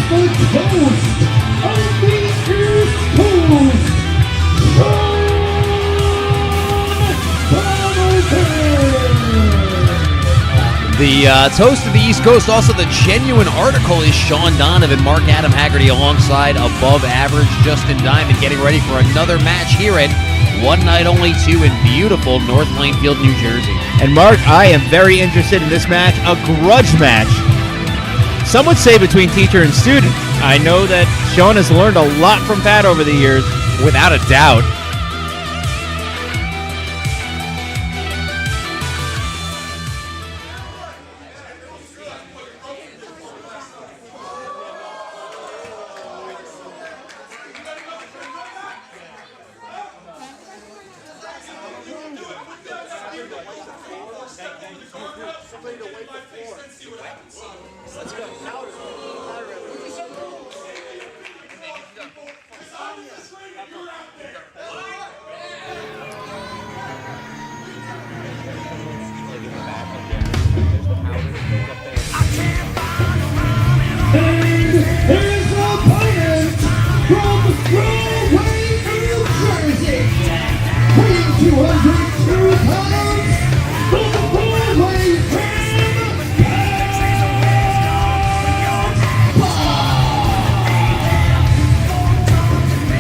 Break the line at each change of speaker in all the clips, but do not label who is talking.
the toast of the East Coast, Shawn Donavan.
The toast of the East Coast, also the genuine article, is Shawn Donavan, Mark Adam Haggerty alongside above average Justin Diamond, getting ready for another match here at One Night Only 2 in beautiful North Plainfield, New Jersey.
And Mark, I am very interested in this match, a grudge match. Some would say between teacher and student. I know that Shawn has learned a lot from Pat over the years.
Without a doubt.
And his opponent from Rivalry, New Jersey, weighing 202 pounds, from the Rivalry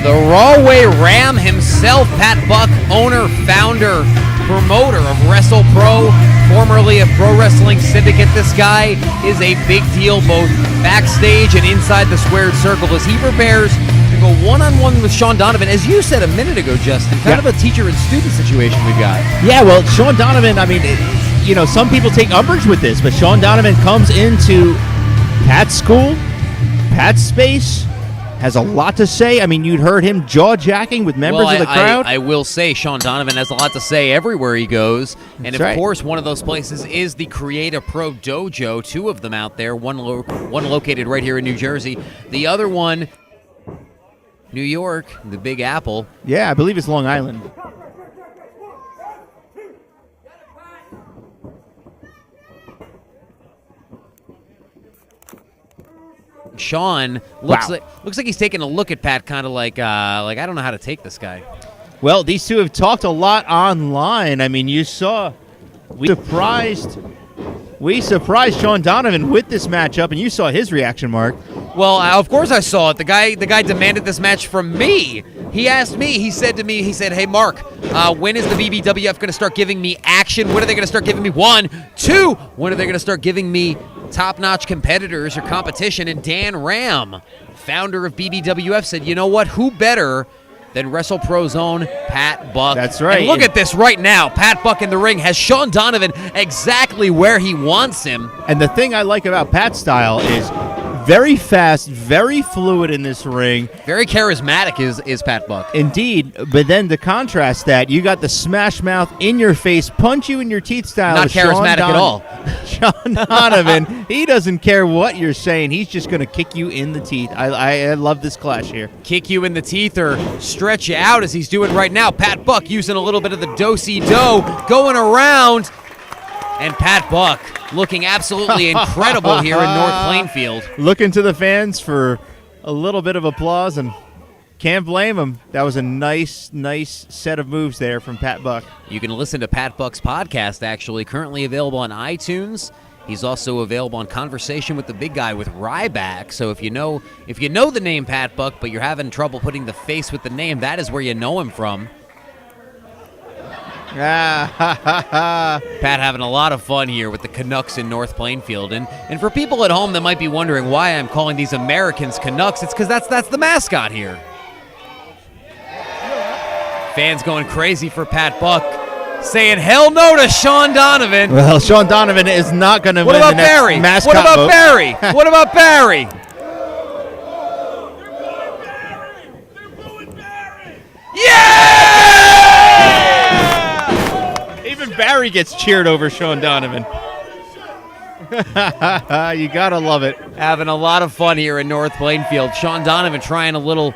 The Rawway Ram himself, Pat Buck, owner, founder, promoter of WrestlePro, formerly of Pro Wrestling Syndicate. This guy is a big deal both backstage and inside the squared circle as he prepares to go one-on-one with Shawn Donavan. As you said a minute ago, Justin, kind of a teacher and student situation we've got.
Yeah, well, Shawn Donavan, I mean, some people take umbrage with this, but Shawn Donavan comes into Pat's school, Pat's space, has a lot to say. I mean, you'd heard him jaw-jacking with members of the crowd.
I will say Shawn Donavan has a lot to say everywhere he goes. And,
That's
of
right.
course, one of those places is the Creative Pro Dojo, two of them out there, one located right here in New Jersey. The other one, New York, the Big Apple.
Yeah, I believe it's Long Island.
Shawn looks
Wow.
like he's taking a look at Pat, kind of like I don't know how to take this guy.
Well, these two have talked a lot online. I mean, you saw we surprised Shawn Donavan with this matchup, and you saw his reaction, Mark.
Well, of course I saw it. The guy demanded this match from me. He asked me. He said to me, "Hey, Mark, when is the BBWF going to start giving me action? When are they going to start giving me 1, 2? When are they going to start giving me top-notch competitors or competition?" And Dan Ram, founder of BBWF, said, "You know what? Who better than WrestlePro's own Pat Buck?"
That's right.
And look at this right now. Pat Buck in the ring has Shawn Donavan exactly where he wants him.
And the thing I like about Pat's style is very fast, very fluid in this ring.
Very charismatic is Pat Buck.
Indeed, but then to contrast that, you got the smash mouth in your face, punch you in your teeth style.
Not
of Shawn
charismatic at all.
Shawn Donavan, he doesn't care what you're saying. He's just going to kick you in the teeth. I love this clash here.
Kick you in the teeth or stretch you out as he's doing right now. Pat Buck using a little bit of the do-si-do, going around. And Pat Buck looking absolutely incredible here in North Plainfield.
Looking to the fans for a little bit of applause, and can't blame him. That was a nice set of moves there from Pat Buck.
You can listen to Pat Buck's podcast, actually, currently available on iTunes. He's also available on Conversation with the Big Guy with Ryback. So if you know the name Pat Buck, but you're having trouble putting the face with the name, that is where you know him from. Pat having a lot of fun here with the Canucks in North Plainfield. And for people at home that might be wondering why I'm calling these Americans Canucks, it's because that's the mascot here. Fans going crazy for Pat Buck, saying hell no to Shawn Donavan.
Well, Shawn Donavan is not going to win the next
Barry?
mascot
What about
vote.
Barry? What about Barry? Yeah!
Even Barry gets cheered over Shawn Donavan. You got to love it.
Having a lot of fun here in North Plainfield. Shawn Donavan trying a little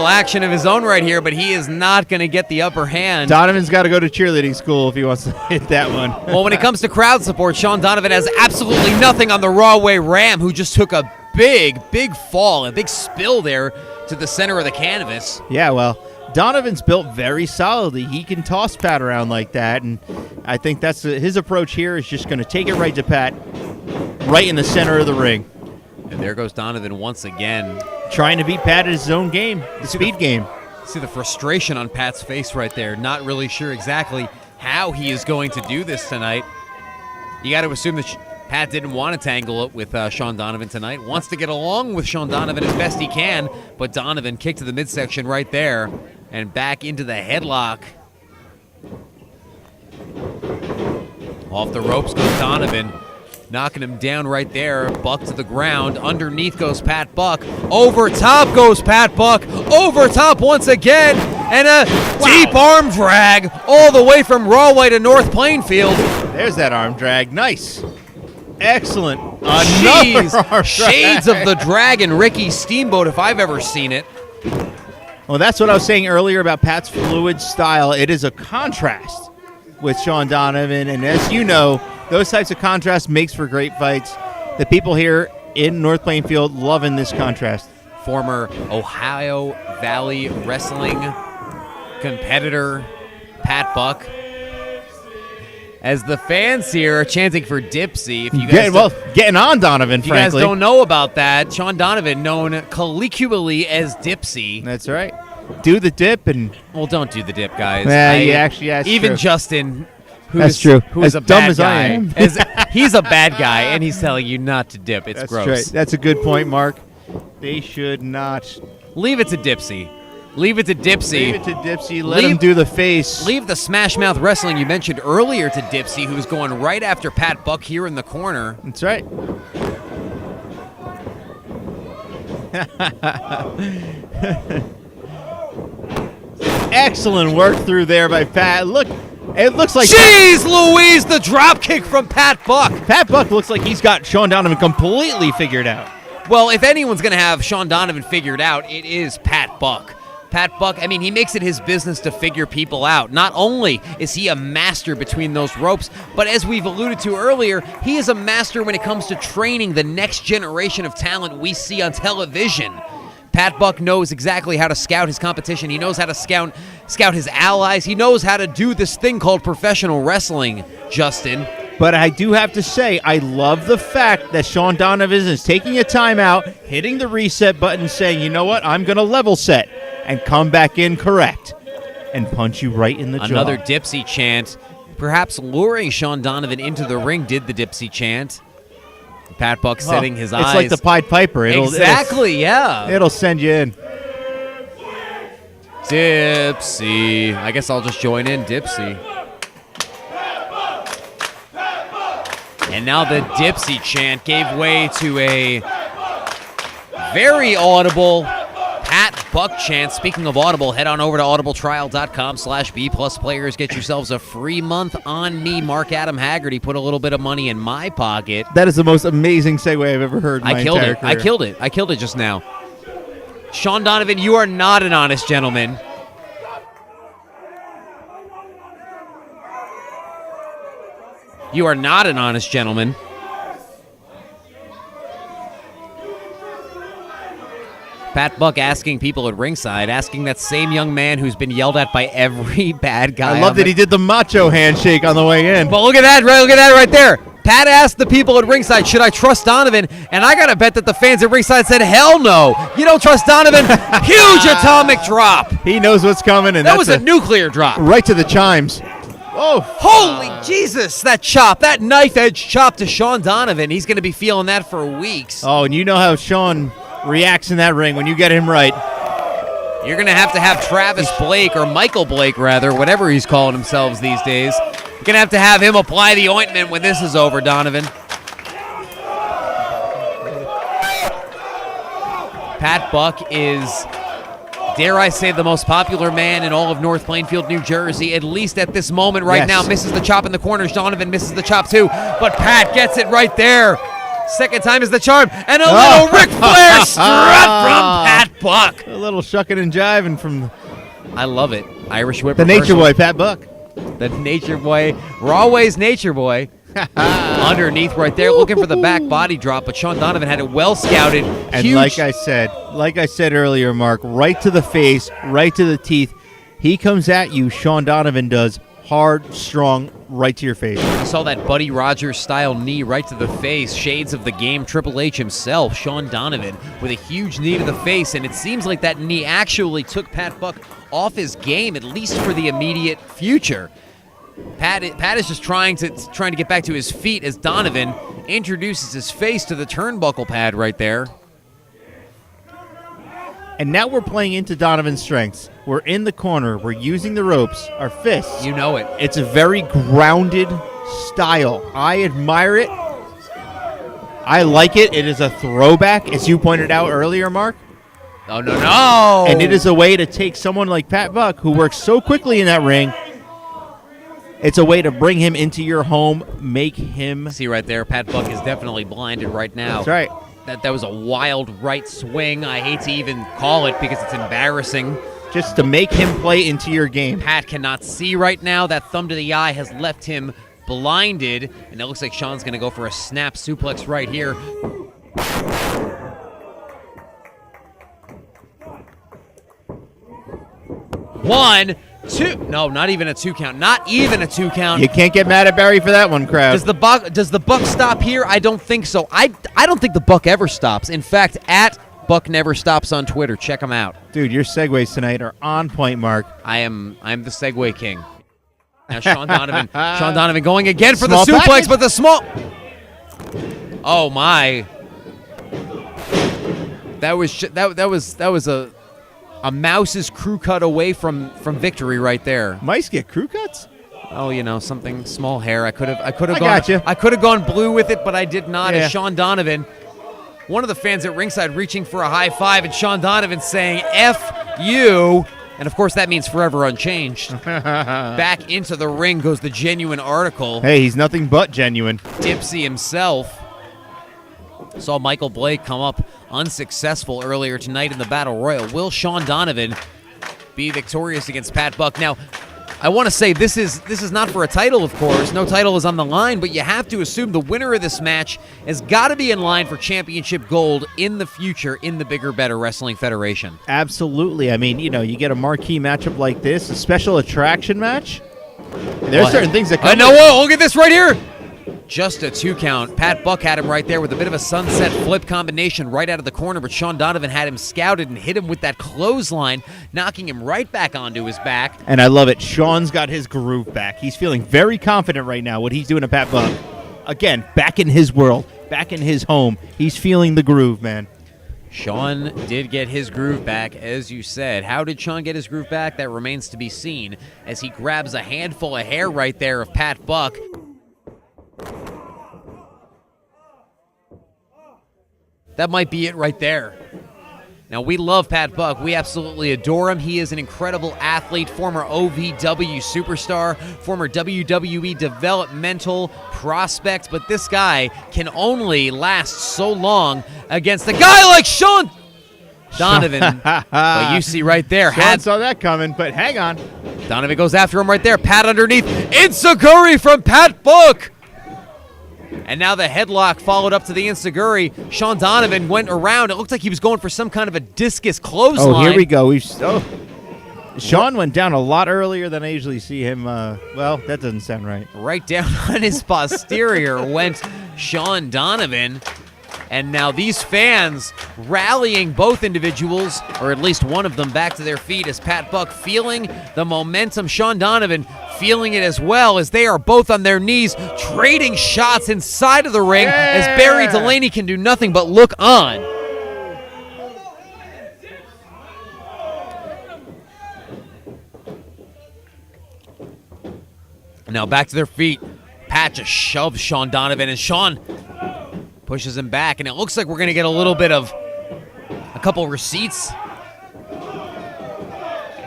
action of his own right here, but he is not going to get the upper hand.
Donovan's got to go to cheerleading school if he wants to hit that one.
Well, when it comes to crowd support, Shawn Donavan has absolutely nothing on the Rawway Ram, who just took a big fall, a big spill there to the center of the canvas.
Yeah, well, Donovan's built very solidly. He can toss Pat around like that, and I think that's his approach here is just going to take it right to Pat, right in the center of the ring.
And there goes Donovan once again.
Trying to beat Pat at his own game, the speed game.
See the frustration on Pat's face right there. Not really sure exactly how he is going to do this tonight. You got to assume that Pat didn't want to tangle it with Shawn Donavan tonight. Wants to get along with Shawn Donavan as best he can, but Donovan kicked to the midsection right there and back into the headlock. Off the ropes goes Donovan, knocking him down right there. Buck to the ground. Underneath goes Pat Buck. Over top goes Pat Buck. Over top once again. And a deep arm drag all the way from Rawway to North Plainfield.
There's that arm drag. Nice. Excellent.
Jeez.
Another arm
Shades
drag.
of the Dragon, Ricky Steamboat, if I've ever seen it.
Well, that's what I was saying earlier about Pat's fluid style. It is a contrast with Shawn Donavan, and as you know, those types of contrasts makes for great fights. The people here in North Plainfield loving this contrast.
Former Ohio Valley Wrestling competitor Pat Buck. As the fans here are chanting for Dipsy. If you guys
Getting on Donovan,
if you guys
frankly.
don't know about that, Shawn Donavan, known colloquially as Dipsy.
That's right. Do the dip and...
Well, don't do the dip, guys.
That's
even
true.
Justin,
That's true.
who is
As
a
dumb
bad
as I
guy,
am.
he's a bad guy, and he's telling you not to dip. It's
That's
gross.
right. That's a good point, Mark. They should not...
Leave it to Dipsy. Leave it to Dipsy.
Leave it to Dipsy. Let him do the face.
Leave the Smash Mouth Wrestling you mentioned earlier to Dipsy, who's going right after Pat Buck here in the corner.
That's right. Excellent work through there by Pat. Look, it looks like...
Jeez Louise, the drop kick from Pat Buck.
Pat Buck looks like he's got Shawn Donavan completely figured out.
Well, if anyone's going to have Shawn Donavan figured out, it is Pat Buck. Pat Buck, I mean, he makes it his business to figure people out. Not only is he a master between those ropes, but as we've alluded to earlier, he is a master when it comes to training the next generation of talent we see on television. Pat Buck knows exactly how to scout his competition. He knows how to scout his allies. He knows how to do this thing called professional wrestling, Justin.
But I do have to say, I love the fact that Shawn Donavan is taking a timeout, hitting the reset button, saying, you know what, I'm going to level set and come back in correct and punch you right in the jaw.
Another Dipsy chant, perhaps luring Shawn Donavan into the ring, did the Dipsy chant. Pat Buck setting his eyes.
It's like the Pied Piper.
Exactly, yeah.
It'll send you in.
Dipsy. I guess I'll just join in, Dipsy. And now the Dipsy chant gave way to a very audible Pat Buck chant. Speaking of audible, head on over to audibletrial.com/B+players. Get yourselves a free month on me, Mark Adam Haggerty. Put a little bit of money in my pocket.
That is the most amazing segue I've ever heard in my entire career.
I killed it just now. Shawn Donavan, you are not an honest gentleman. You are not an honest gentleman. Pat Buck asking people at ringside, asking that same young man who's been yelled at by every bad guy.
I love that he did the macho handshake on the way in.
But look at that right there. Pat asked the people at ringside, should I trust Donovan? And I got to bet that the fans at ringside said, hell no. You don't trust Donovan? Huge atomic drop.
He knows what's coming. And
that was a nuclear drop.
Right to the chimes. Oh.
Holy Jesus, that chop, that knife-edge chop to Shawn Donavan. He's going to be feeling that for weeks.
Oh, and you know how Shawn reacts in that ring when you get him right.
You're going to have Travis Blake, or Michael Blake, rather, whatever he's calling himself these days. You're going to have him apply the ointment when this is over, Donovan. Pat Buck is, dare I say, the most popular man in all of North Plainfield, New Jersey, at least at this moment right now. Misses the chop in the corners. Donovan misses the chop too, but Pat gets it right there. Second time is the charm, and a little Ric Flair strut from Pat Buck.
A little shucking and jiving from...
I love it. Irish Whip
the
reversal.
Nature Boy, Pat Buck.
The Nature Boy. Rawway's Nature Boy. Underneath right there, looking for the back body drop, but Shawn Donavan had it well scouted.
And
Huge.
like I said earlier, Mark, right to the face, right to the teeth. He comes at you, Shawn Donavan does, hard, strong, right to your face.
I saw that Buddy Rogers style knee right to the face. Shades of the game, Triple H himself, Shawn Donavan, with a huge knee to the face, and it seems like that knee actually took Pat Buck off his game, at least for the immediate future. Pat is just trying to get back to his feet as Donavan introduces his face to the turnbuckle pad right there.
And now we're playing into Donovan's strengths. We're in the corner. We're using the ropes, our fists.
You know it.
It's a very grounded style. I admire it. I like it. It is a throwback, as you pointed out earlier, Mark.
Oh, no.
And it is a way to take someone like Pat Buck, who works so quickly in that ring. It's a way to bring him into your home, make him...
See right there, Pat Buck is definitely blinded right now.
That's right.
That was a wild right swing. I hate to even call it because it's embarrassing.
Just to make him play into your game.
Pat cannot see right now. That thumb to the eye has left him blinded. And it looks like Shawn's going to go for a snap suplex right here. One, two. No, not even a 2 count. Not even a 2 count.
You can't get mad at Barry for that one, crowd.
Does the Buck stop here? I don't think so. I don't think the Buck ever stops. In fact, at Buck Never Stops on Twitter. Check him out.
Dude, your segues tonight are on point, Mark.
I'm the Segway King. Now Shawn Donavan. Shawn Donavan going again for
Small
the suplex,
package?
but the small. Oh my. That was a mouse's crew cut away from victory right there.
Mice get crew cuts?
Oh, you know, something small hair. I could have gone.
gotcha.
I could have gone blue with it, but I did not.
Yeah.
As Shawn Donavan, one of the fans at ringside, reaching for a high five, and Shawn Donavan saying "F you," and of course that means forever unchanged. Back into the ring goes the genuine article.
Hey, he's nothing but genuine.
Dipsy himself. Saw Michael Blake come up unsuccessful earlier tonight in the Battle Royal. Will Shawn Donavan be victorious against Pat Buck? Now, I want to say this is not for a title, of course. No title is on the line, but you have to assume the winner of this match has got to be in line for championship gold in the future in the Bigger, Better Wrestling Federation.
Absolutely. I mean, you know, you get a marquee matchup like this, a special attraction match. There's certain things that come.
No, whoa, look at this right here. Just a 2 count. Pat Buck had him right there with a bit of a sunset flip combination right out of the corner, but Shawn Donavan had him scouted and hit him with that clothesline, knocking him right back onto his back.
And I love it. Shawn's got his groove back. He's feeling very confident right now, what he's doing to Pat Buck. Again, back in his world, back in his home. He's feeling the groove, man.
Shawn did get his groove back, as you said. How did Shawn get his groove back? That remains to be seen as he grabs a handful of hair right there of Pat Buck. That might be it right there. Now, we love Pat Buck. We absolutely adore him. He is an incredible athlete, former OVW superstar, former WWE developmental prospect, but this guy can only last so long against a guy like Shawn Donavan. But you see right there.
Shawn saw that coming, but hang on.
Donavan goes after him right there. Pat underneath. Enziguri from Pat Buck. And now the headlock followed up to the Enziguri. Shawn Donavan went around. It looked like he was going for some kind of a discus clothesline.
Oh, here we go. Shawn went down a lot earlier than I usually see him. Well, that doesn't sound right.
Right down on his posterior went Shawn Donavan. And now these fans rallying both individuals, or at least one of them, back to their feet as Pat Buck feeling the momentum. Shawn Donavan feeling it as well as they are both on their knees, trading shots inside of the ring as Barry Delaney can do nothing but look on. Now back to their feet. Pat just shoves Shawn Donavan, and Shawn pushes him back, and it looks like we're going to get a little bit of a couple receipts.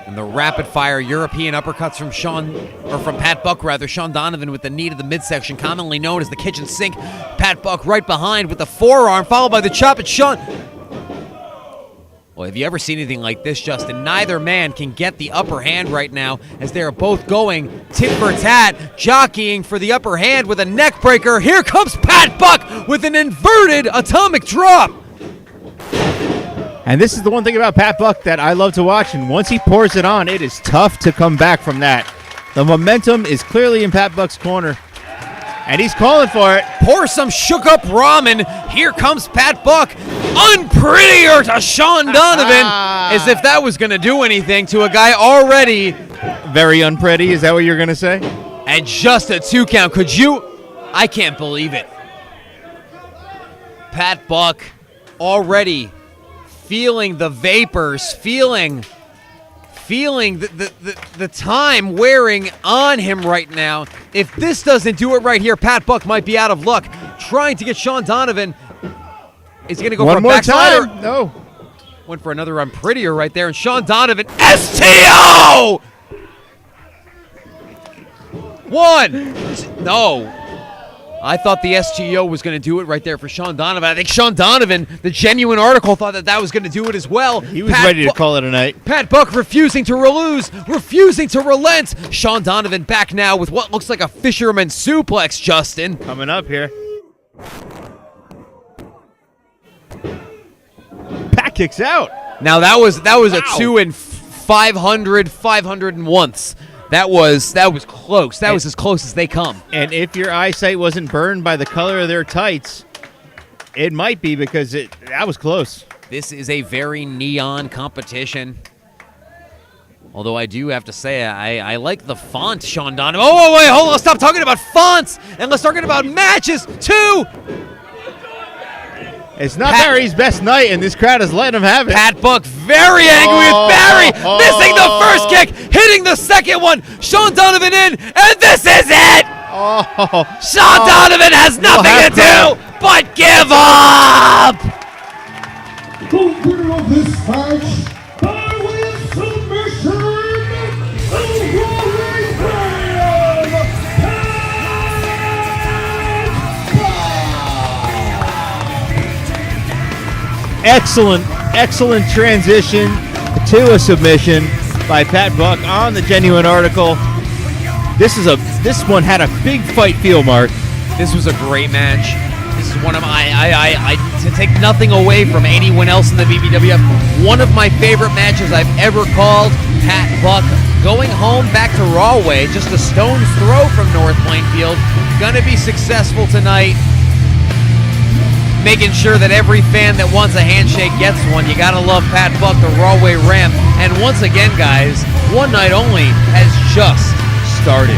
And the rapid-fire European uppercuts from Pat Buck, rather. Shawn Donavan with the knee to the midsection, commonly known as the kitchen sink. Pat Buck right behind with the forearm, followed by the chop, and Shawn... Well, have you ever seen anything like this, Justin? Neither man can get the upper hand right now as they are both going tit for tat, jockeying for the upper hand with a neck breaker. Here comes Pat Buck with an inverted atomic drop.
And this is the one thing about Pat Buck that I love to watch, and once he pours it on, it is tough to come back from that. The momentum is clearly in Pat Buck's corner, and he's calling for it.
Pour some shook-up ramen. Here comes Pat Buck. Unprettier to Shawn Donavan, as if that was going to do anything to a guy already.
Very unpretty, is that what you're going to say?
And just a 2 count. Could you? I can't believe it. Pat Buck already feeling the vapors, feeling the time wearing on him right now. If this doesn't do it right here, Pat Buck might be out of luck. Trying to get Shawn Donavan. Is he going to go
One
for a
more
backslider?
time. No.
Went for another unprettier right there. And Shawn Donavan, STO! One. No. I thought the STO was going to do it right there for Shawn Donavan. I think Shawn Donavan, the genuine article, thought that was going to do it as well.
He was ready to call it a night.
Pat Buck refusing to lose, refusing to relent. Shawn Donavan back now with what looks like a fisherman suplex, Justin.
Coming up here. Pat kicks out.
Now that was
Wow.
a 2 and 500 and once. That was close. That was as close as they come.
And if your eyesight wasn't burned by the color of their tights, it might be because that was close.
This is a very neon competition. Although I do have to say, I like the font, Shawn Donavan. Oh, wait, hold on. Stop talking about fonts. And let's talk about matches, too.
It's not Barry's best night, and this crowd is letting him have it.
Pat Buck very angry with Barry. Missing the first kick, hitting the second one. Shawn Donavan in, and this is it. Shawn Donavan has nothing to do but give up.
The winner of this match, by way of submission, the Rivalry Brand,
Excellent transition to a submission by Pat Buck on the Genuine article. This one had a big fight feel, Mark.
This was a great match. This is one of to take nothing away from anyone else in the BBWF, one of my favorite matches I've ever called. Pat Buck going home back to Rahway, just a stone's throw from North Plainfield. Gonna be successful tonight. Making sure that every fan that wants a handshake gets one. You gotta love Pat Buck, the Rahway Ramp. And once again, guys, one night only has just started.